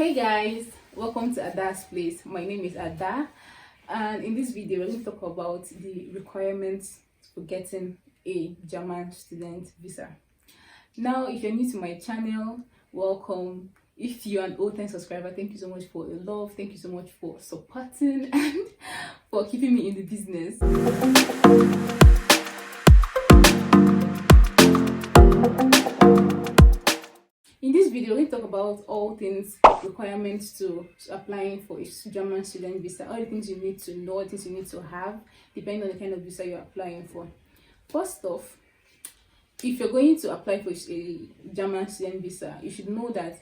Hey guys, welcome to Adaz Place. My name is Ada, and in this video we're going to talk about the requirements for getting a German student visa. Now, if you're new to my channel, welcome. If you're an old-time subscriber, thank you so much for your love, thank you so much for supporting and for keeping me in the business. In this video, we talk about all things requirements to applying for a German student visa, all the things you need to know, all the things you need to have, depending on the kind of visa you're applying for. First off, if you're going to apply for a German student visa, you should know that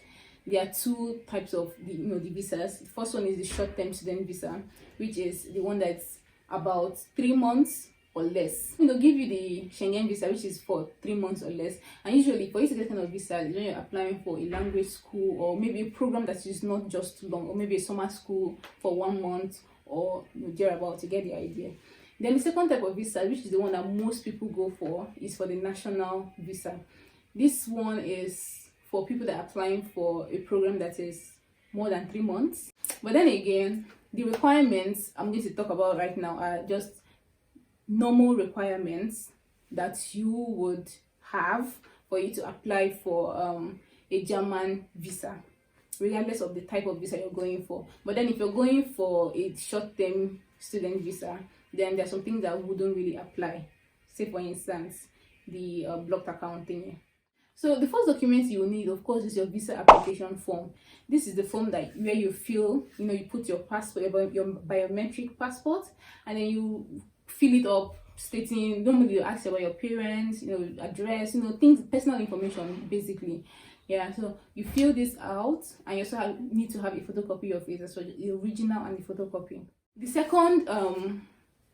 there are two types of the visas. The first one is the short-term student visa, which is the one that's about 3 months or less. Give you the Schengen visa, which is for 3 months or less. And usually for you to get kind of visa, when you're applying for a language school or maybe a program that is not just too long, or maybe a summer school for 1 month or thereabout, to get the idea. Then the second type of visa, which is the one that most people go for, is for the national visa. This one is for people that are applying for a program that is more than 3 months. But then again, the requirements I'm going to talk about right now are just normal requirements that you would have for you to apply for a German visa, regardless of the type of visa you're going for. But then if you're going for a short-term student visa, then there's some things that wouldn't really apply. Say for instance, the blocked account thingy. So the first document you will need, of course, is your visa application form. This is the form that where you fill, you put your passport, your biometric passport, and then you fill it up stating, normally you ask about your parents, address, things, personal information basically. Yeah, so you fill this out, and you also need to have a photocopy of it, so the original and the photocopy. The second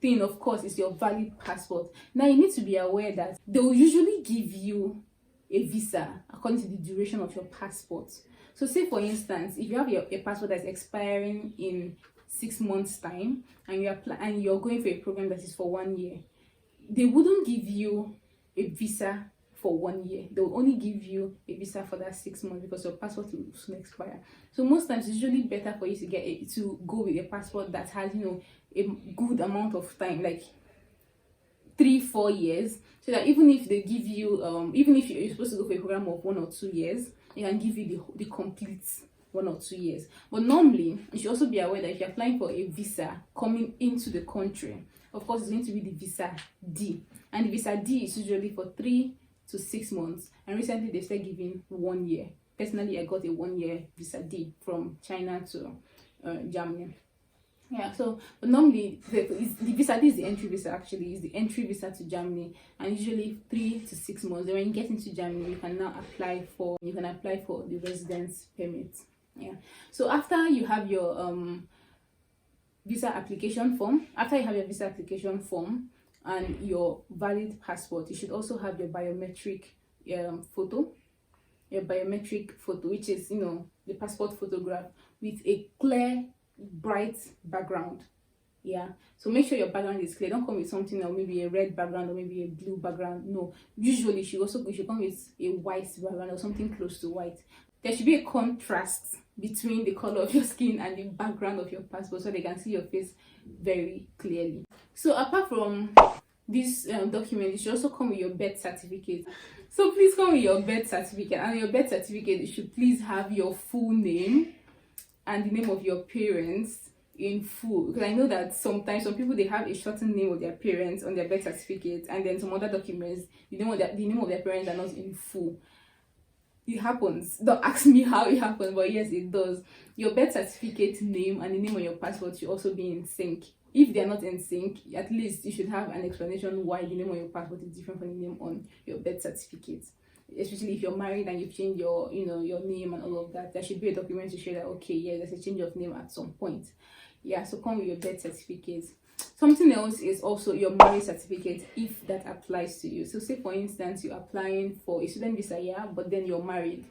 thing, of course, is your valid passport. Now you need to be aware that they will usually give you a visa according to the duration of your passport. So say for instance, if you have a passport that's expiring in 6 months time, and you're going for a program that is for 1 year, they wouldn't give you a visa for 1 year. They will only give you a visa for that 6 months because your passport will soon expire. So most times it's usually better for you to go with a passport that has a good amount of time, like 3-4 years, so that even if they give you even if you're supposed to go for a program of 1 or 2 years, they can give you the complete 1 or 2 years. But normally you should also be aware that if you're applying for a visa coming into the country, of course it's going to be the visa D, and the visa D is usually for 3 to 6 months, and recently they started giving 1 year. Personally, I got a 1 year visa D from China to Germany. Yeah, so but normally the visa D is the entry visa, actually is the entry visa to Germany, and usually 3 to 6 months. Then when you get into Germany, you can now apply for the residence permit. Yeah, so after you have your visa application form, and your valid passport, you should also have your biometric photo, which is the passport photograph with a clear, bright background. Yeah, so make sure your background is clear. Don't come with something else, maybe a red background or maybe a blue background. No, usually you should come with a white background or something close to white. There should be a contrast between the color of your skin and the background of your passport, so they can see your face very clearly. So apart from this document, you should also come with your birth certificate. So please come with your birth certificate, and your birth certificate, you should please have your full name and the name of your parents in full, because I know that sometimes some people, they have a shortened name of their parents on their birth certificate, and then some other documents, the name of their parents are not in full. It happens. Don't ask me how it happens, but yes, it does. Your birth certificate name and the name on your passport should also be in sync. If they're not in sync, at least you should have an explanation why the name on your passport is different from the name on your birth certificate. Especially if you're married and you've changed your name and all of that, there should be a document to show that, okay, yeah, there's a change of name at some point. Yeah, so come with your birth certificate. Something else is also your marriage certificate, if that applies to you. So say for instance, you're applying for a student visa, yeah, but then you're married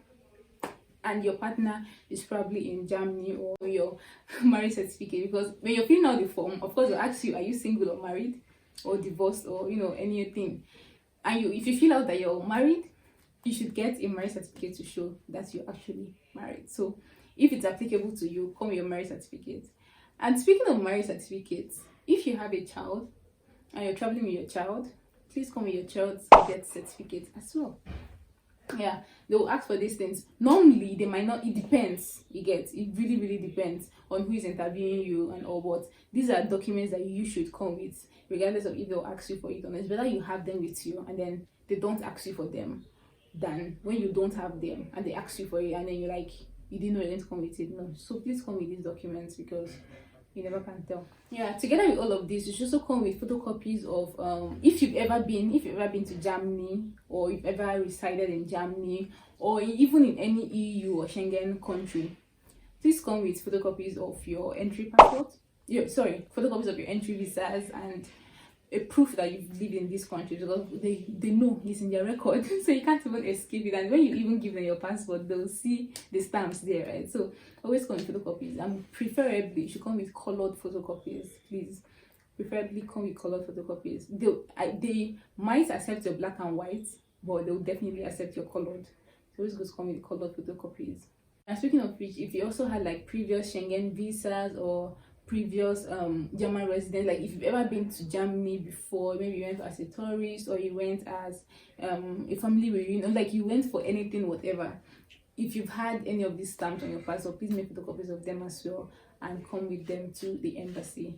and your partner is probably in Germany, or your marriage certificate, because when you're filling out the form, of course they'll ask you, are you single or married or divorced or anything, and if you fill out that you're married, you should get a marriage certificate to show that you're actually married. So If it's applicable to you, come with your marriage certificate. And speaking of marriage certificates, if you have a child and you're traveling with your child, please come with your child's death certificate as well. Yeah, they will ask for these things. Normally they might not, it depends. It really depends on who is interviewing you and all, but these are documents that you should come with regardless of if they'll ask you for it or not. It's better you have them with you and then they don't ask you for them than when you don't have them and they ask you for it and then you're like, you didn't know you didn't come with it. No, so please come with these documents because you never can tell. Yeah, together with all of this, you should also come with photocopies of if you've ever been to Germany, or you've ever resided in Germany, or even in any EU or Schengen country. Please come with photocopies of your entry passport. Photocopies of your entry visas and a proof that you've lived in this country, because they know it's in their record. So you can't even escape it. And when you even give them your passport, they'll see the stamps there, right? So always come with photocopies, and preferably you should come with colored photocopies, please. Preferably come with colored photocopies. They might accept your black and white, but they'll definitely accept your colored. So always come with colored photocopies. And speaking of which, if you also had like previous Schengen visas or previous German resident, like if you've ever been to Germany before, maybe you went as a tourist or you went as a family reunion, like you went for anything, whatever. If you've had any of these stamps on your passport, please make photocopies of them as well and come with them to the embassy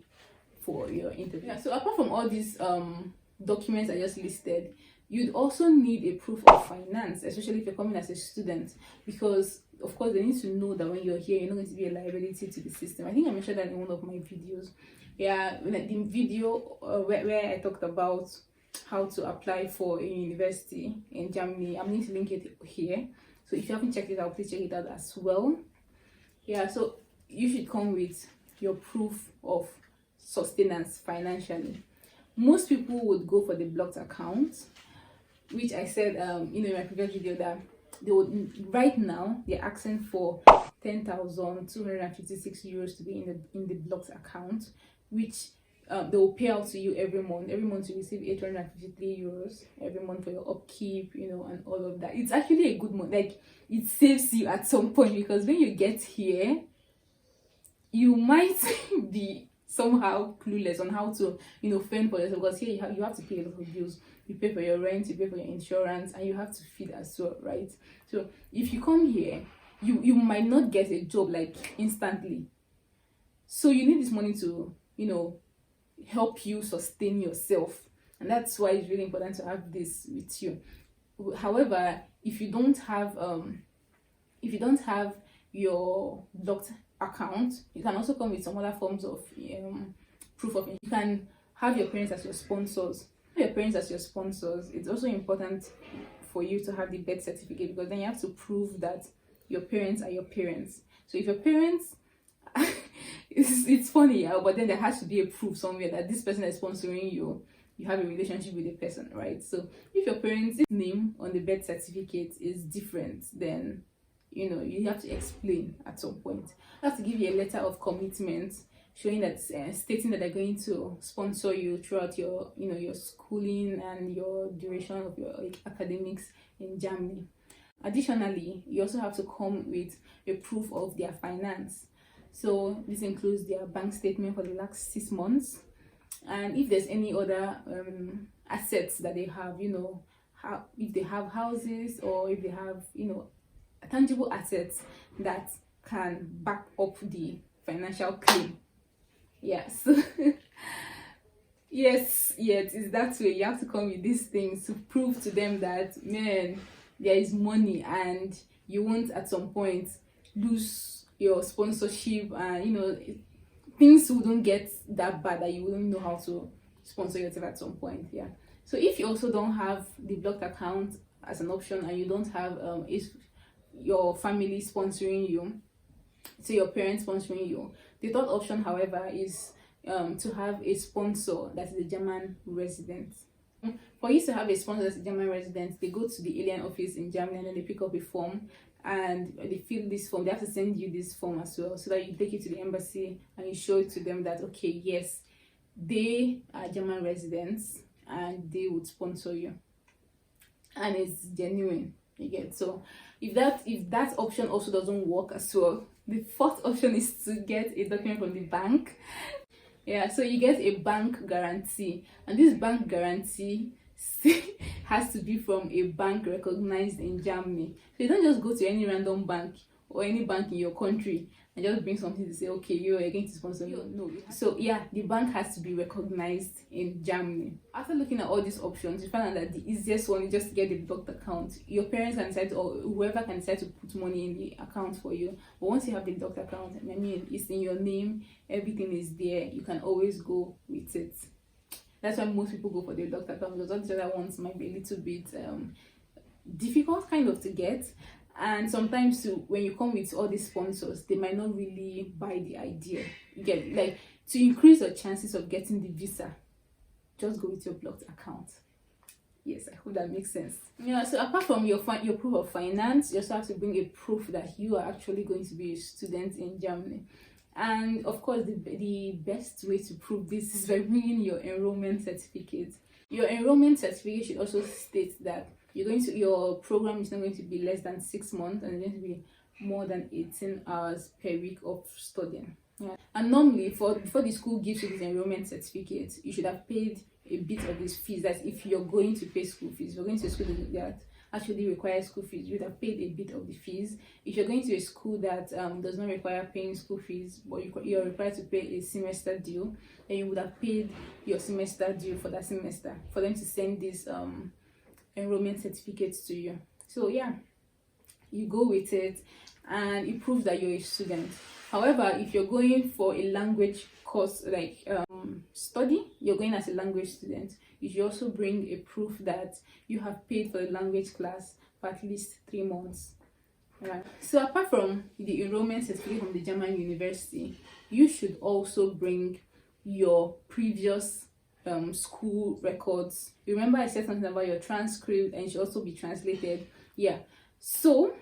for your interview. Yeah, so apart from all these documents I just listed, you'd also need a proof of finance, especially if you're coming as a student, because of course they need to know that when you're here, you're not going to be a liability to the system. I think I mentioned that in one of my videos. Yeah, like the video where I talked about how to apply for a university in Germany. I'm going to link it here. So if you haven't checked it out, please check it out as well. Yeah, so you should come with your proof of sustenance financially. Most people would go for the blocked account, which I said in my previous video that they would, right now they're asking for 10,256 euros to be in the blocked account, which they will pay out to you every month. Every month you receive 853 euros every month for your upkeep, and all of that. It's actually a good month. Like, it saves you at some point, because when you get here, you might be somehow clueless on how to fend for yourself, because here you have to pay a lot of bills. You pay for your rent, you pay for your insurance, and you have to feed as well, right? So if you come here, you might not get a job like instantly, so you need this money to help you sustain yourself, and that's why it's really important to have this with you. However, if you don't have your blocked account, you can also come with some other forms of proof of. You can have your parents as your sponsors. It's also important for you to have the birth certificate, because then you have to prove that your parents are your parents. So if your parents it's funny, yeah, but then there has to be a proof somewhere that this person is sponsoring you. You have a relationship with the person, right? So if your parents' name on the birth certificate is different, then you have to explain at some point. You have to give you a letter of commitment showing that, stating that they're going to sponsor you throughout your your schooling and your duration of your academics in Germany. Additionally, you also have to come with a proof of their finance. So this includes their bank statement for the last 6 months, and if there's any other assets that they have, if they have houses, or if they have tangible assets that can back up the financial claim. Yes. yes, it's that way. You have to come with these things to prove to them that, man, there is money, and you won't at some point lose your sponsorship, and things wouldn't get that bad that you wouldn't know how to sponsor yourself at some point. Yeah. So if you also don't have the blocked account as an option, and you don't have your family sponsoring you, so your parents sponsoring you, the third option, however, is to have a sponsor that is a German resident. For you to have a sponsor that's a German resident, they go to the alien office in Germany, and then they pick up a form and they fill this form. They have to send you this form as well, so that you take it to the embassy and you show it to them that, okay, yes, they are German residents and they would sponsor you, and it's genuine. You get? So if that option also doesn't work as well, The fourth option is to get a document from the bank. Yeah, so you get a bank guarantee, and this bank guarantee has to be from a bank recognized in Germany. So you don't just go to any random bank or any bank in your country and just bring something to say, okay, you are going to sponsor me. No. So yeah, the bank has to be recognized in Germany. After looking at all these options, you find out that the easiest one is just to get the deduct account. Your parents can decide, or whoever can decide to put money in the account for you. But once you have the deduct account, I mean, it's in your name, everything is there, you can always go with it. That's why most people go for the deduct account, because all the other ones might be a little bit difficult kind of to get. And sometimes too, when you come with all these sponsors, they might not really buy the idea. You get, like, to increase your chances of getting the visa, just go with your blocked account. Yes, I hope that makes sense. Yeah, so apart from your proof of finance, you also have to bring a proof that you are actually going to be a student in Germany. And of course, the best way to prove this is by bringing your enrollment certificate. Your enrollment certificate should also state that your program is not going to be less than 6 months, and it's going to be more than 18 hours per week of studying. Yeah. And normally, before the school gives you this enrollment certificate, you should have paid a bit of this fees. That's if you're going to pay school fees. If you're going to a school that actually requires school fees, you would have paid a bit of the fees. If you're going to a school that does not require paying school fees, but you're required to pay a semester due, then you would have paid your semester due for that semester for them to send this enrollment certificates to you. So yeah, you go with it and it proves that you're a student. However, if you're going for a language course, like study, you're going as a language student, you should also bring a proof that you have paid for the language class for at least 3 months. Right. So apart from the enrollment certificate from the German university, you should also bring your previous school records. Remember I said something about your transcript, and it should also be translated. Yeah, so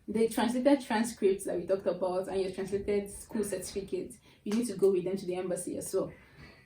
the translated transcripts that we talked about and your translated school certificate, you need to go with them to the embassy as well.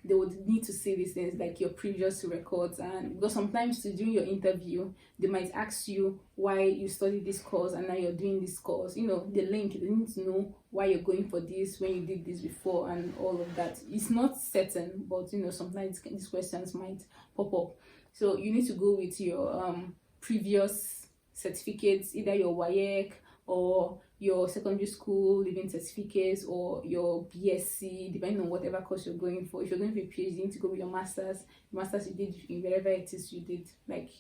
They would need to see these things, like your previous records. And because sometimes during your interview, they might ask you why you studied this course and now you're doing this course. You know, the link, they need to know why you're going for this, when you did this before, and all of that. It's not certain, but you know, sometimes these questions might pop up. So you need to go with your previous certificates, either your WAEC or your secondary school leaving certificates, or your BSc, depending on whatever course you're going for. If you're going for a PhD, you need to go with your masters you did in wherever it is you did, like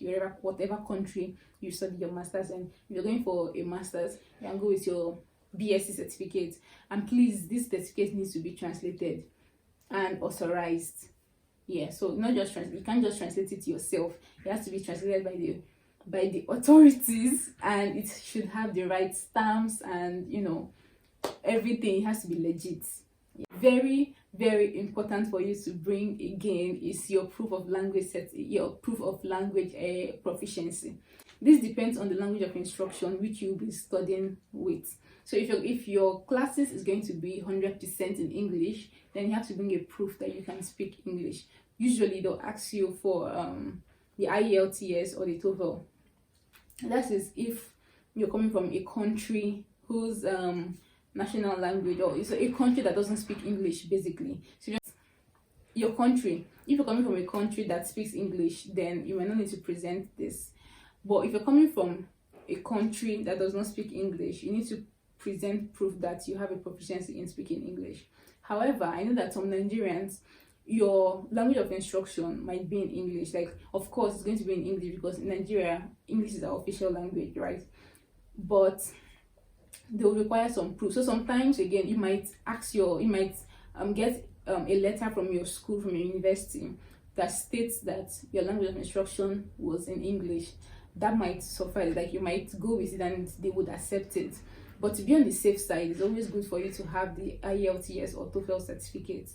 whatever country you studied your masters in. If you're going for a masters, you can go with your BSc certificate. And please, this certificate needs to be translated and authorized. Yeah, so not just you can't just translate it yourself. It has to be translated by the authorities, and it should have the right stamps, and you know, everything. It has to be legit. Very, very important for you to bring again is your proof of language proficiency. This depends on the language of instruction which you'll be studying with. So if your classes is going to be 100% in English, then you have to bring a proof that you can speak English. Usually they'll ask you for the IELTS or the TOEFL. That is if you're coming from a country whose national language, or it's a country that doesn't speak English, basically. So your country, if you're coming from a country that speaks English, then you might not need to present this. But if you're coming from a country that does not speak English, you need to present proof that you have a proficiency in speaking English. However, I know that some Nigerians, your language of instruction might be in English. Like, of course it's going to be in English because in Nigeria English is our official language, right? But they will require some proof. So sometimes again, you might get a letter from your school, from your university, that states that your language of instruction was in English. That might suffice. Like, you might go with it and they would accept it. But to be on the safe side, it's always good for you to have the IELTS or TOEFL certificates.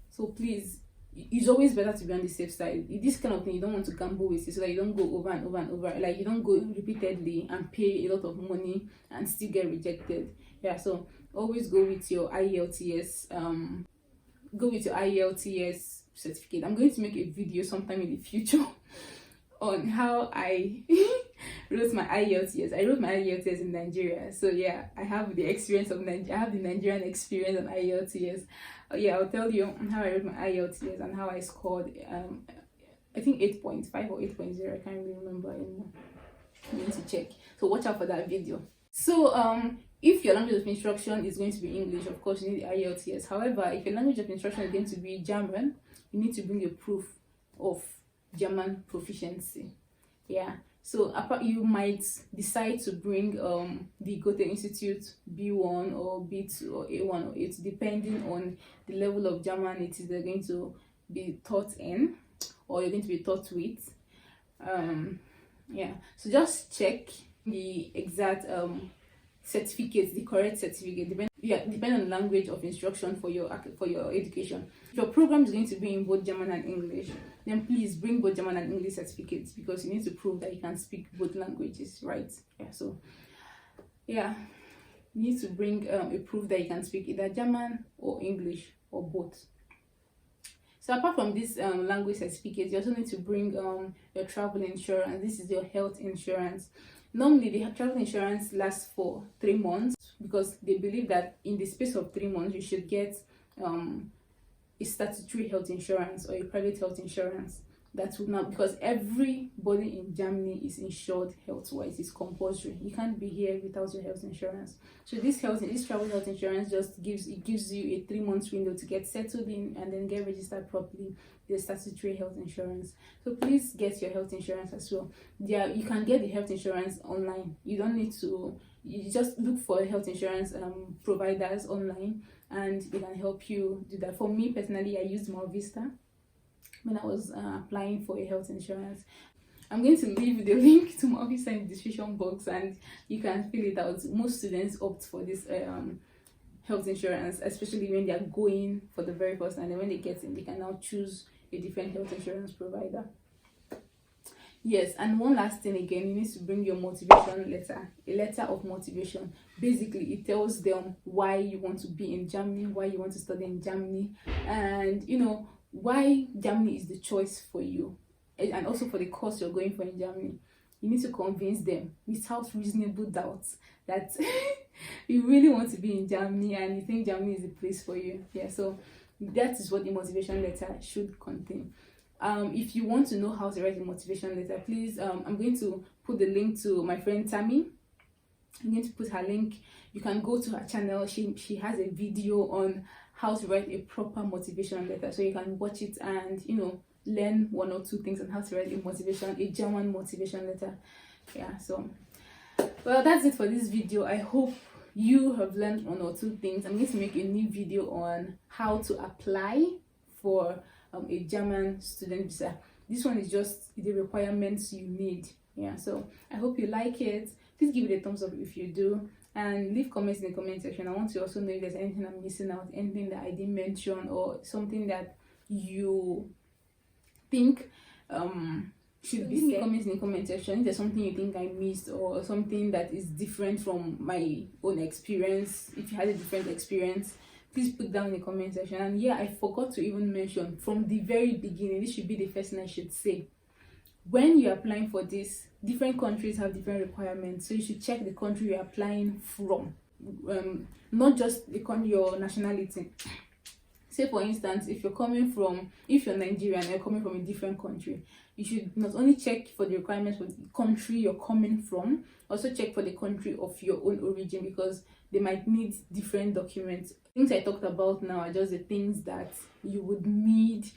So please, it's always better to be on the safe side. This kind of thing, you don't want to gamble with it, so that you don't go over and over and over. Like, you don't go repeatedly and pay a lot of money and still get rejected. Yeah, so always go with your IELTS. Go with your IELTS certificate. I'm going to make a video sometime in the future on how I wrote my IELTS. I wrote my IELTS in Nigeria. So yeah, I have the experience of I have the Nigerian experience on IELTS. Yeah, I'll tell you how I wrote my IELTS and how I scored. I think 8.5 or 8.0. I can't really remember anymore. I need to check. So watch out for that video. So if your language of instruction is going to be English, of course you need the IELTS. However, if your language of instruction is going to be German, you need to bring a proof of German proficiency. Yeah. So you might decide to bring the Goethe Institute B1 or B2 or A1 or A2, depending on the level of German it is they're going to be taught in, or you're going to be taught with. Yeah. So just check the exact certificate, the correct certificate, depending on the language of instruction for your education. If your program is going to be in both German and English, then please bring both German and English certificates, because you need to prove that you can speak both languages, right? Yeah. So yeah, you need to bring a proof that you can speak either German or English or both. So apart from this language certificate, you also need to bring your travel insurance. This is your health insurance. Normally, the travel insurance lasts for 3 months, because they believe that in the space of 3 months, you should get a statutory health insurance or a private health insurance. That would not, because everybody in Germany is insured health-wise. It's compulsory. You can't be here without your health insurance. So this travel health insurance just gives you a 3 months window to get settled in and then get registered properly. The statutory health insurance. So please get your health insurance as well. Yeah, you can get the health insurance online. You don't need to. You just look for health insurance providers online, and they can help you do that. For me personally, I used Malvista when I was applying for a health insurance. I'm going to leave the link to Malvista in the description box, and you can fill it out. Most students opt for this health insurance, especially when they are going for the very first time, and when they get in, they can now choose a different health insurance provider. Yes, and one last thing again, you need to bring your motivation letter, a letter of motivation. Basically, it tells them why you want to be in Germany, why you want to study in Germany, and why Germany is the choice for you, and also for the course you're going for in Germany. You need to convince them without reasonable doubts that you really want to be in Germany and you think Germany is the place for you. Yeah, so that is what the motivation letter should contain. If you want to know how to write a motivation letter, please, I'm going to put the link to my friend Tammy. I'm going to put her link. You can go to her channel. She has a video on how to write a proper motivation letter, so you can watch it and learn 1 or 2 things on how to write a German motivation letter. Yeah, so well, that's it for this video. I hope you have learned 1 or 2 things. I'm going to make a new video on how to apply for a German student visa. This one is just the requirements you need. Yeah, so I hope you like it. Please give it a thumbs up if you do, and leave comments in the comment section. I want to also know if there's anything I'm missing out, anything that I didn't mention, or something that you think should be said. Comments in the comment section. If there's something you think I missed, or something that is different from my own experience, if you had a different experience, please put down in the comment section. And yeah, I forgot to even mention from the very beginning, this should be the first thing I should say. When you're applying for this, different countries have different requirements, so you should check the country you're applying from, not just your nationality. Say for instance, if you're Nigerian and you're coming from a different country, you should not only check for the requirements for the country you're coming from, also check for the country of your own origin, because they might need different documents. Things I talked about now are just the things that you would need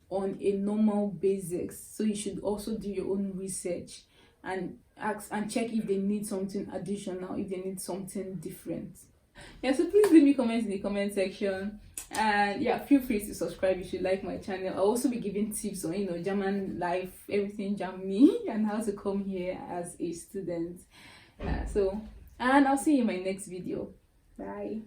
on a normal basis, so you should also do your own research and ask and check if they need something additional, if they need something different. Yeah, so please leave me comments in the comment section, and yeah, feel free to subscribe if you like my channel. I'll also be giving tips on German life, everything Germany, and how to come here as a student. And I'll see you in my next video. Bye.